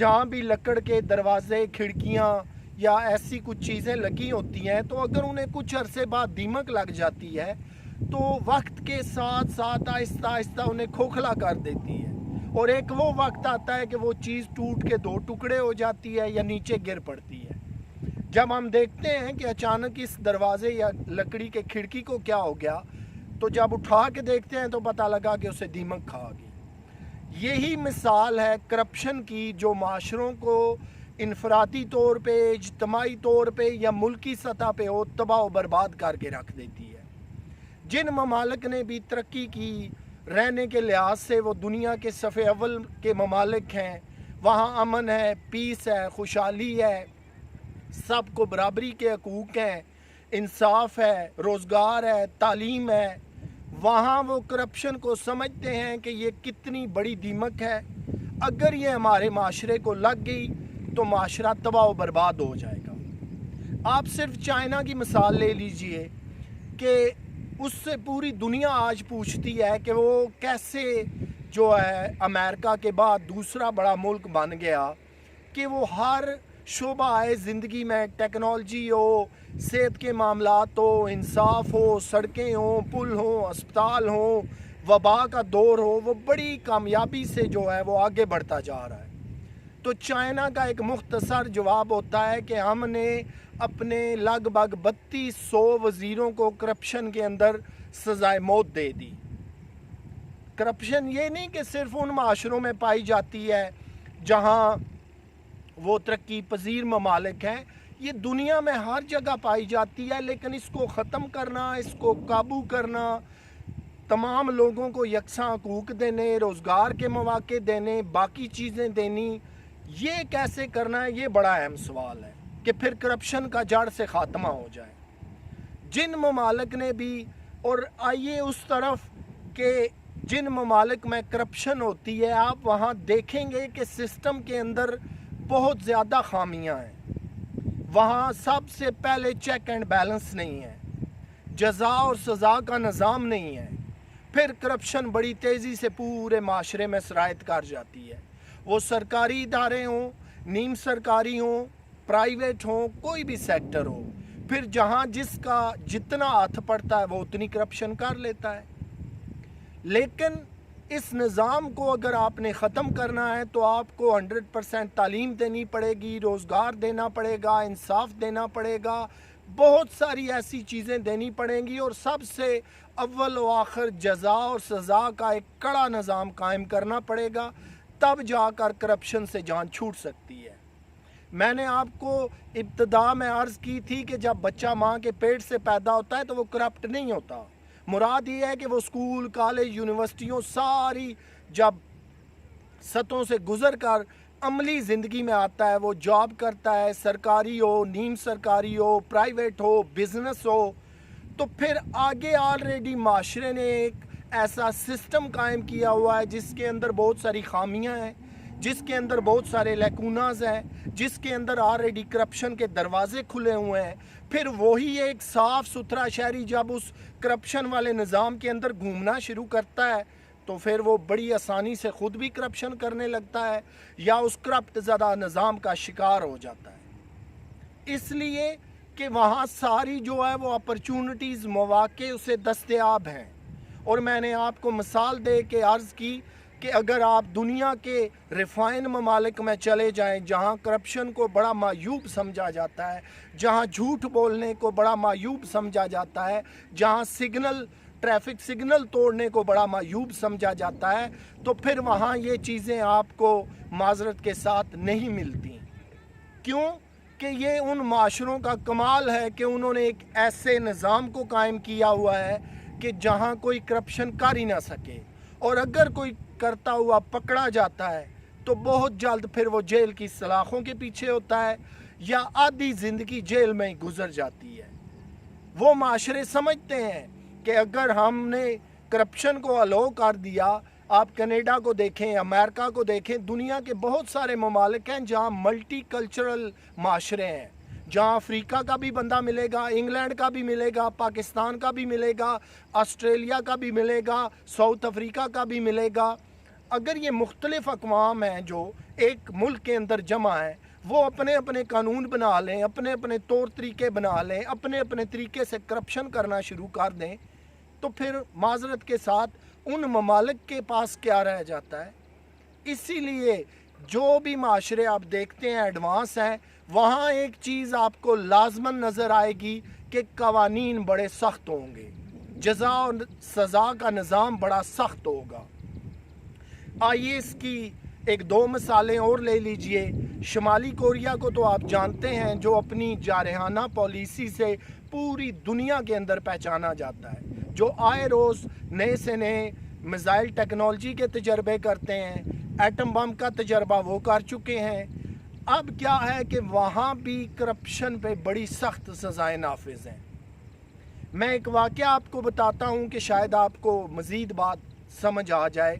جہاں بھی لکڑ کے دروازے کھڑکیاں یا ایسی کچھ چیزیں لگی ہوتی ہیں تو اگر انہیں کچھ عرصے بعد دیمک لگ جاتی ہے تو وقت کے ساتھ ساتھ آہستہ آہستہ انہیں کھوکھلا کر دیتی ہے، اور ایک وہ وقت آتا ہے کہ وہ چیز ٹوٹ کے دو ٹکڑے ہو جاتی ہے یا نیچے گر پڑتی ہے۔ جب ہم دیکھتے ہیں کہ اچانک اس دروازے یا لکڑی کے کھڑکی کو کیا ہو گیا تو جب اٹھا کے دیکھتے ہیں تو پتہ لگا کہ اسے دیمک کھا گئی۔ یہی مثال ہے کرپشن کی، جو معاشروں کو انفرادی طور پہ، اجتماعی طور پہ یا ملکی سطح پہ ہو تباہ و برباد کر کے رکھ دیتی ہے۔ جن ممالک نے بھی ترقی کی رہنے کے لحاظ سے وہ دنیا کے صف اول کے ممالک ہیں، وہاں امن ہے، پیس ہے، خوشحالی ہے، سب کو برابری کے حقوق ہیں، انصاف ہے، روزگار ہے، تعلیم ہے، وہاں وہ کرپشن کو سمجھتے ہیں کہ یہ کتنی بڑی دیمک ہے، اگر یہ ہمارے معاشرے کو لگ گئی تو معاشرہ تباہ و برباد ہو جائے گا۔ آپ صرف چائنا کی مثال لے لیجئے کہ اس سے پوری دنیا آج پوچھتی ہے کہ وہ کیسے جو ہے امریکہ کے بعد دوسرا بڑا ملک بن گیا کہ وہ ہر شعبہ آئے زندگی میں، ٹیکنالوجی ہو، صحت کے معاملات ہو، انصاف ہو، سڑکیں ہوں، پل ہوں، اسپتال ہوں، وبا کا دور ہو، وہ بڑی کامیابی سے جو ہے وہ آگے بڑھتا جا رہا ہے۔ تو چائنا کا ایک مختصر جواب ہوتا ہے کہ ہم نے اپنے لگ بھگ 3200 وزیروں کو کرپشن کے اندر سزائے موت دے دی۔ کرپشن یہ نہیں کہ صرف ان معاشروں میں پائی جاتی ہے جہاں وہ ترقی پذیر ممالک ہیں، یہ دنیا میں ہر جگہ پائی جاتی ہے، لیکن اس کو ختم کرنا، اس کو قابو کرنا، تمام لوگوں کو یکساں حقوق دینے، روزگار کے مواقع دینے، باقی چیزیں دینی، یہ کیسے کرنا ہے، یہ بڑا اہم سوال ہے کہ پھر کرپشن کا جڑ سے خاتمہ ہو جائے۔ جن ممالک نے بھی، اور آئیے اس طرف کہ جن ممالک میں کرپشن ہوتی ہے آپ وہاں دیکھیں گے کہ سسٹم کے اندر بہت زیادہ خامیاں ہیں، وہاں سب سے پہلے چیک اینڈ بیلنس نہیں ہے، جزا اور سزا کا نظام نہیں ہے، پھر کرپشن بڑی تیزی سے پورے معاشرے میں سرایت کر جاتی ہے، وہ سرکاری ادارے ہوں، نیم سرکاری ہوں، پرائیویٹ ہوں، کوئی بھی سیکٹر ہو، پھر جہاں جس کا جتنا ہاتھ پڑتا ہے وہ اتنی کرپشن کر لیتا ہے۔ لیکن اس نظام کو اگر آپ نے ختم کرنا ہے تو آپ کو 100% تعلیم دینی پڑے گی، روزگار دینا پڑے گا، انصاف دینا پڑے گا، بہت ساری ایسی چیزیں دینی پڑیں گی، اور سب سے اول و آخر جزا اور سزا کا ایک کڑا نظام قائم کرنا پڑے گا، تب جا کر کرپشن سے جان چھوٹ سکتی ہے۔ میں نے آپ کو ابتدا میں عرض کی تھی کہ جب بچہ ماں کے پیٹ سے پیدا ہوتا ہے تو وہ کرپٹ نہیں ہوتا، مراد یہ ہے کہ وہ اسکول، کالج، یونیورسٹیوں ساری جب سطحوں سے گزر کر عملی زندگی میں آتا ہے، وہ جاب کرتا ہے، سرکاری ہو، نیم سرکاری ہو، پرائیویٹ ہو، بزنس ہو، تو پھر آگے آلریڈی معاشرے نے ایک ایسا سسٹم قائم کیا ہوا ہے جس کے اندر بہت ساری خامیاں ہیں، جس کے اندر بہت سارے لیکوناز ہیں، جس کے اندر آلریڈی کرپشن کے دروازے کھلے ہوئے ہیں۔ پھر وہی ایک صاف ستھرا شہری جب اس کرپشن والے نظام کے اندر گھومنا شروع کرتا ہے تو پھر وہ بڑی آسانی سے خود بھی کرپشن کرنے لگتا ہے یا اس کرپٹ زدہ نظام کا شکار ہو جاتا ہے، اس لیے کہ وہاں ساری جو ہے وہ اپرچونٹیز، مواقع اسے دستیاب ہیں۔ اور میں نے آپ کو مثال دے کے عرض کی کہ اگر آپ دنیا کے ریفائن ممالک میں چلے جائیں جہاں کرپشن کو بڑا معیوب سمجھا جاتا ہے، جہاں جھوٹ بولنے کو بڑا معیوب سمجھا جاتا ہے، جہاں ٹریفک سگنل توڑنے کو بڑا معیوب سمجھا جاتا ہے، تو پھر وہاں یہ چیزیں آپ کو معذرت کے ساتھ نہیں ملتی۔ کیوں کہ یہ ان معاشروں کا کمال ہے کہ انہوں نے ایک ایسے نظام کو قائم کیا ہوا ہے کہ جہاں کوئی کرپشن کر ہی نہ سکے، اور اگر کوئی کرتا ہوا پکڑا جاتا ہے تو بہت جلد پھر وہ جیل کی سلاخوں کے پیچھے ہوتا ہے یا آدھی زندگی جیل میں ہی گزر جاتی ہے۔ وہ معاشرے سمجھتے ہیں کہ اگر ہم نے کرپشن کو الو کر دیا، آپ کینیڈا کو دیکھیں، امریکہ کو دیکھیں، دنیا کے بہت سارے ممالک ہیں جہاں ملٹی کلچرل معاشرے ہیں، جہاں افریقہ کا بھی بندہ ملے گا، انگلینڈ کا بھی ملے گا، پاکستان کا بھی ملے گا، آسٹریلیا کا بھی ملے گا، ساؤتھ افریقہ کا بھی ملے گا۔ اگر یہ مختلف اقوام ہیں جو ایک ملک کے اندر جمع ہیں وہ اپنے اپنے قانون بنا لیں، اپنے اپنے طور طریقے بنا لیں، اپنے اپنے طریقے سے کرپشن کرنا شروع کر دیں، تو پھر معذرت کے ساتھ ان ممالک کے پاس کیا رہ جاتا ہے؟ اسی لیے جو بھی معاشرے آپ دیکھتے ہیں ایڈوانس ہیں، وہاں ایک چیز آپ کو لازماً نظر آئے گی کہ قوانین بڑے سخت ہوں گے، جزا اور سزا کا نظام بڑا سخت ہوگا۔ آئیے اس کی ایک دو مثالیں اور لے لیجئے۔ شمالی کوریا کو تو آپ جانتے ہیں، جو اپنی جارحانہ پالیسی سے پوری دنیا کے اندر پہچانا جاتا ہے، جو آئے روز نئے سے نئے میزائل ٹیکنالوجی کے تجربے کرتے ہیں، ایٹم بم کا تجربہ وہ کر چکے ہیں۔ اب کیا ہے کہ وہاں بھی کرپشن پہ بڑی سخت سزائیں نافذ ہیں۔ میں ایک واقعہ آپ کو بتاتا ہوں کہ شاید آپ کو مزید بات سمجھ آ جائے۔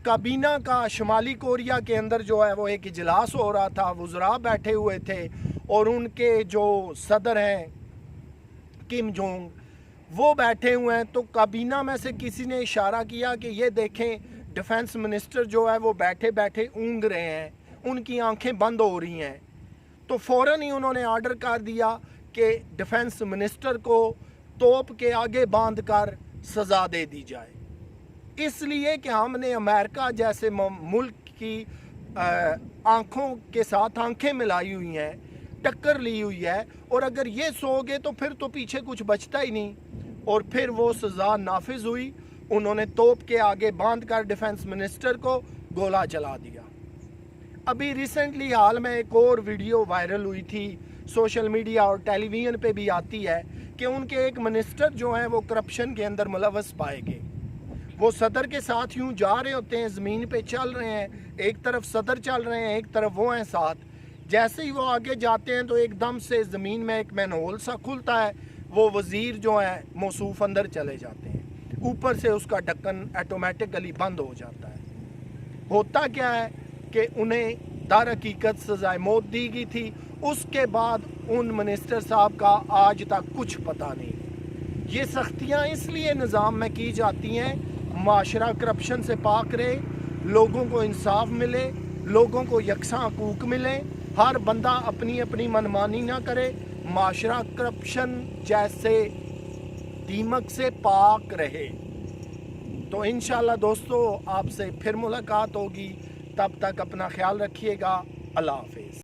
کابینہ کا شمالی کوریا کے اندر جو ہے وہ ایک اجلاس ہو رہا تھا، وزراء بیٹھے ہوئے تھے اور ان کے جو صدر ہیں کم جونگ وہ بیٹھے ہوئے ہیں، تو کابینہ میں سے کسی نے اشارہ کیا کہ یہ دیکھیں ڈیفنس منسٹر جو ہے وہ بیٹھے بیٹھے اونگ رہے ہیں، ان کی آنکھیں بند ہو رہی ہیں۔ تو فوراً ہی انہوں نے آرڈر کر دیا کہ ڈیفنس منسٹر کو توپ کے آگے باندھ کر سزا دے دی جائے، اس لیے کہ ہم نے امریکہ جیسے ملک کی آنکھوں کے ساتھ آنکھیں ملائی ہوئی ہیں، ٹکر لی ہوئی ہے، اور اگر یہ سو گے تو پھر تو پیچھے کچھ بچتا ہی نہیں۔ اور پھر وہ سزا نافذ ہوئی، انہوں نے توپ کے آگے باندھ کر ڈیفنس منسٹر کو گولہ چلا دیا۔ ابھی ریسنٹلی حال میں ایک اور ویڈیو وائرل ہوئی تھی، سوشل میڈیا اور ٹیلی ویژن پہ بھی آتی ہے، کہ ان کے ایک منسٹر جو ہیں وہ کرپشن کے اندر ملوث پائے گئے۔ وہ صدر کے ساتھ یوں جا رہے ہوتے ہیں، زمین پہ چل رہے ہیں، ایک طرف صدر چل رہے ہیں، ایک طرف وہ ہیں ساتھ۔ جیسے ہی وہ آگے جاتے ہیں تو ایک دم سے زمین میں ایک مین ہول سا کھلتا ہے، وہ وزیر جو ہیں موصوف اندر چلے جاتے ہیں، اوپر سے اس کا ڈھکن آٹومیٹکلی بند ہو جاتا ہے۔ ہوتا کیا ہے کہ انہیں در حقیقت سزائے موت دی گئی تھی۔ اس کے بعد ان منسٹر صاحب کا آج تک کچھ پتہ نہیں۔ یہ سختیاں اس لیے نظام میں کی جاتی ہیں، معاشرہ کرپشن سے پاک رہے، لوگوں کو انصاف ملے، لوگوں کو یکساں حقوق ملے، ہر بندہ اپنی اپنی منمانی نہ کرے، معاشرہ کرپشن جیسے دیمک سے پاک رہے۔ تو انشاءاللہ دوستو آپ سے پھر ملاقات ہوگی، تب تک اپنا خیال رکھیے گا۔ اللہ حافظ۔